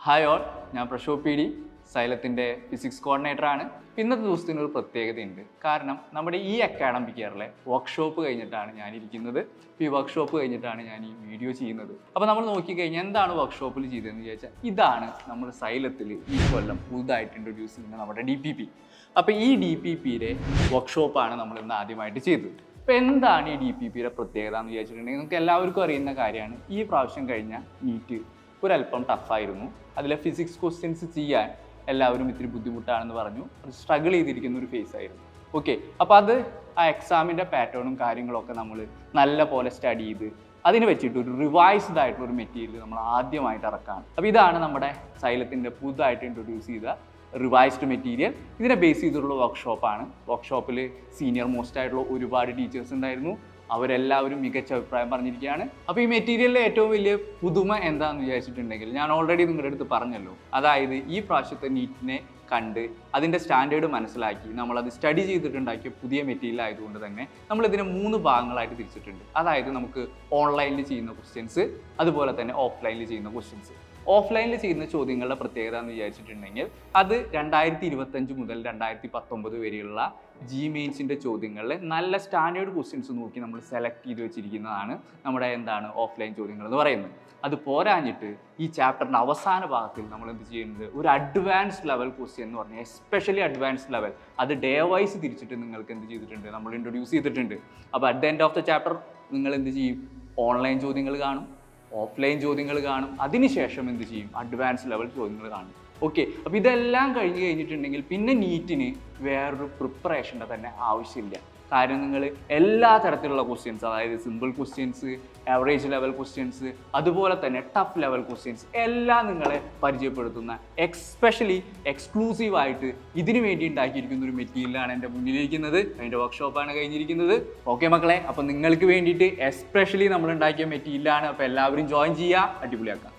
Hi all, ഞാൻ Prashobh P D, സൈലത്തിൻ്റെ physics കോർഡിനേറ്ററാണ്. ഇന്നത്തെ ദിവസത്തിന് ഒരു പ്രത്യേകതയുണ്ട്. കാരണം നമ്മുടെ ഈ അക്കാഡമിക് ഇയറിലെ വർക്ക്ഷോപ്പ് കഴിഞ്ഞിട്ടാണ് ഞാനിരിക്കുന്നത്. ഈ വർക്ക്ഷോപ്പ് കഴിഞ്ഞിട്ടാണ് ഞാൻ ഈ വീഡിയോ ചെയ്യുന്നത്. അപ്പോൾ നമ്മൾ നോക്കിക്കഴിഞ്ഞാൽ എന്താണ് വർക്ക്ഷോപ്പിൽ ചെയ്തതെന്ന് ചോദിച്ചാൽ, ഇതാണ് നമ്മൾ സൈലത്തിൽ ഈ കൊല്ലം പുതുതായിട്ട് ഇൻട്രൊഡ്യൂസ് ചെയ്യുന്ന നമ്മുടെ DPP. അപ്പോൾ ഈ DPPയുടെ വർക്ക്ഷോപ്പാണ് നമ്മൾ ഇന്ന് ആദ്യമായിട്ട് ചെയ്തത്. അപ്പോൾ എന്താണ് ഈ DPPയുടെ പ്രത്യേകത എന്ന് വിചാരിച്ചിട്ടുണ്ടെങ്കിൽ, നിങ്ങൾക്ക് എല്ലാവർക്കും അറിയുന്ന കാര്യമാണ്. ഈ പ്രാവശ്യം കഴിഞ്ഞ നീറ്റ് ഒരല്പം ടഫായിരുന്നു. അതിലെ ഫിസിക്സ് ക്വസ്റ്റ്യൻസ് ചെയ്യാൻ എല്ലാവരും ഇത്തിരി ബുദ്ധിമുട്ടാണെന്ന് പറഞ്ഞു. സ്ട്രഗിൾ ചെയ്തിരിക്കുന്ന ഒരു ഫേസ് ആയിരുന്നു. ഓക്കെ, അപ്പോൾ അത് ആ എക്സാമിൻ്റെ പാറ്റേണും കാര്യങ്ങളൊക്കെ നമ്മൾ നല്ല പോലെ സ്റ്റഡി ചെയ്ത് അതിന് വെച്ചിട്ട് ഒരു റിവൈസ്ഡ് ആയിട്ടുള്ള ഒരു മെറ്റീരിയൽ നമ്മൾ ആദ്യമായിട്ട് ഇറക്കാണ്. അപ്പോൾ ഇതാണ് നമ്മുടെ സൈലത്തിൻ്റെ പുതുതായിട്ട് ഇൻട്രൊഡ്യൂസ് ചെയ്ത റിവൈസ്ഡ് മെറ്റീരിയൽ. ഇതിനെ ബേസ് ചെയ്തിട്ടുള്ള വർക്ക്ഷോപ്പാണ്. വർക്ക്ഷോപ്പിൽ സീനിയർ മോസ്റ്റ് ആയിട്ടുള്ള ഒരുപാട് ടീച്ചേഴ്സ് ഉണ്ടായിരുന്നു. അവരെല്ലാവരും മികച്ച അഭിപ്രായം പറഞ്ഞിരിക്കുകയാണ്. അപ്പോൾ ഈ മെറ്റീരിയലിലെ ഏറ്റവും വലിയ പുതുമ എന്താണെന്ന് വിചാരിച്ചിട്ടുണ്ടെങ്കിൽ, ഞാൻ ഓൾറെഡി നിങ്ങളുടെ അടുത്ത് പറഞ്ഞല്ലോ, അതായത് ഈ പ്രാവശ്യത്തെ നീറ്റിനെ കണ്ട് അതിൻ്റെ സ്റ്റാൻഡേർഡ് മനസ്സിലാക്കി നമ്മളത് സ്റ്റഡി ചെയ്തിട്ടുണ്ടാക്കിയ പുതിയ മെറ്റീരിയൽ ആയതുകൊണ്ട് തന്നെ നമ്മളിതിനെ 3 ഭാഗങ്ങളായിട്ട് തിരിച്ചിട്ടുണ്ട്. അതായത് നമുക്ക് ഓൺലൈനിൽ ചെയ്യുന്ന ക്വസ്റ്റ്യൻസ്, അതുപോലെ തന്നെ ഓഫ്ലൈനിൽ ചെയ്യുന്ന ക്വസ്റ്റ്യൻസ്. ഓഫ്ലൈനിൽ ചെയ്യുന്ന ചോദ്യങ്ങളുടെ പ്രത്യേകത എന്ന് വിചാരിച്ചിട്ടുണ്ടെങ്കിൽ, അത് 2025 മുതൽ 2019 വരെയുള്ള മെയിൻസിൻ്റെ ചോദ്യങ്ങളിൽ നല്ല സ്റ്റാൻഡേർഡ് ക്വസ്റ്റ്യൻസ് നോക്കി നമ്മൾ സെലക്ട് ചെയ്ത് വെച്ചിരിക്കുന്നതാണ് നമ്മുടെ ഓഫ്ലൈൻ ചോദ്യങ്ങൾ എന്ന് പറയുന്നത്. അത് പോരാഞ്ഞിട്ട് ഈ ചാപ്റ്ററിൻ്റെ അവസാന ഭാഗത്തിൽ നമ്മൾ എന്ത് ചെയ്യുന്നത്, ഒരു അഡ്വാൻസ്ഡ് ലെവൽ ക്വസ്റ്റ്യൻ എന്ന് പറഞ്ഞാൽ എസ്പെഷ്യലി അഡ്വാൻസ്ഡ് ലെവൽ, അത് ഡേ വൈസ് തിരിച്ചിട്ട് നിങ്ങൾക്ക് എന്ത് ചെയ്തിട്ടുണ്ട്, നമ്മൾ ഇൻട്രൊഡ്യൂസ് ചെയ്തിട്ടുണ്ട്. അപ്പോൾ at the end of the chapter നിങ്ങൾ എന്ത് ചെയ്യും, ഓൺലൈൻ ചോദ്യങ്ങൾ കാണും, ഓഫ്ലൈൻ ചോദ്യങ്ങൾ കാണും, അതിനുശേഷം എന്ത് ചെയ്യും, അഡ്വാൻസ് ലെവൽ ചോദ്യങ്ങൾ കാണും. ഓക്കെ, അപ്പോൾ ഇതെല്ലാം കഴിഞ്ഞിട്ടുണ്ടെങ്കിൽ പിന്നെ നീറ്റിന് വേറൊരു പ്രിപ്പറേഷൻ്റെ തന്നെ ആവശ്യമില്ല. കാര്യം നിങ്ങൾ എല്ലാ തരത്തിലുള്ള ക്വസ്റ്റ്യൻസ്, അതായത് simple questions, average level questions, അതുപോലെ തന്നെ ടഫ് ലെവൽ ക്വസ്റ്റ്യൻസ് എല്ലാം നിങ്ങളെ പരിചയപ്പെടുത്തുന്ന എക്സ്പെഷ്യലി എക്സ്ക്ലൂസീവായിട്ട് ഇതിനു വേണ്ടി ഉണ്ടാക്കിയിരിക്കുന്ന ഒരു മെറ്റീരിയലാണ് എൻ്റെ മുന്നിലിരിക്കുന്നത്. അതിൻ്റെ വർക്ക്ഷോപ്പാണ് കഴിഞ്ഞിരിക്കുന്നത്. ഓക്കെ മക്കളെ, അപ്പോൾ നിങ്ങൾക്ക് വേണ്ടിയിട്ട് എസ്പെഷ്യലി നമ്മൾ ഉണ്ടാക്കിയ മെറ്റീരിയലാണ്. അപ്പോൾ എല്ലാവരും ജോയിൻ ചെയ്യുക, അടിപൊളിയാക്കാം.